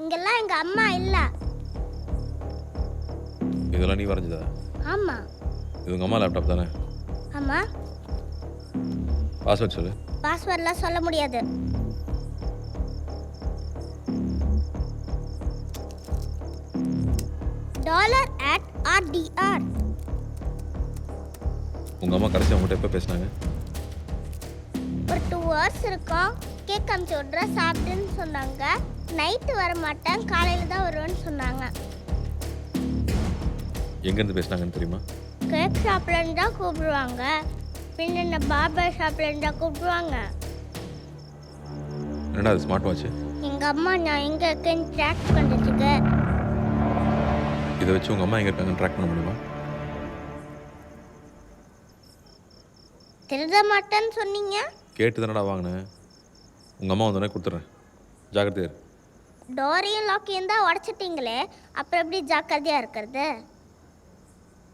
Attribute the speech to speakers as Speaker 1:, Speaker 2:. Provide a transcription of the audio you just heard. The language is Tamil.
Speaker 1: இங்கெல்லாம் எங்க அம்மா இல்ல.
Speaker 2: இதெல்லாம் நீ வரைஞ்சதா?
Speaker 1: ஆமா.
Speaker 2: இது உங்கள் அம்மா லேப்டாப் தானே?
Speaker 1: ஆமா.
Speaker 2: பாஸ்வேர்ட் சொல்லு.
Speaker 1: பாஸ்வேர்ட்லாம் சொல்ல முடியாது. $@RDR.
Speaker 2: உங்கள் அம்மா கடைசி அவங்ககிட்ட எப்போ பேசினாங்க?
Speaker 1: ஒரு 2 hours இருக்கும். கேக் அமுச்சு விட்ற சாப்பிட்டுன்னு சொன்னாங்க. நைட்டு வர மாட்டேன், காலையில் தான் வருவேன்னு சொன்னாங்க.
Speaker 2: எங்கேருந்து பேசினாங்கன்னு தெரியுமா?
Speaker 1: கேக் ஷாப்லேருந்து தான் கூப்பிடுவாங்க. பின்ன என்ன பார்பர் ஷாப்லேருந்து தான் கூப்பிடுவாங்க.
Speaker 2: என்னடா அது ஸ்மார்ட் வாட்ச்?
Speaker 1: எங்கள் அம்மா நான் எங்கே இருக்கேன்னு ட்ராக் பண்ணுறதுக்கு.
Speaker 2: இதை வச்சு உங்கள் அம்மா எங்கே இருக்காங்கன்னு ட்ராக் பண்ண முடியுமா?
Speaker 1: திருட மாட்டேன்னு சொன்னீங்க.
Speaker 2: கேட்டு தானடா வாங்கினேன். உங்கள் அம்மா வந்தோடனே கொடுத்துட்றேன். ஜாக்கிரதையா இரு.
Speaker 1: டோரையும் லாக்கையும் தான் உடச்சிட்டிங்களே, அப்புறம் எப்படி ஜாக்கிரதையாக இருக்கிறது?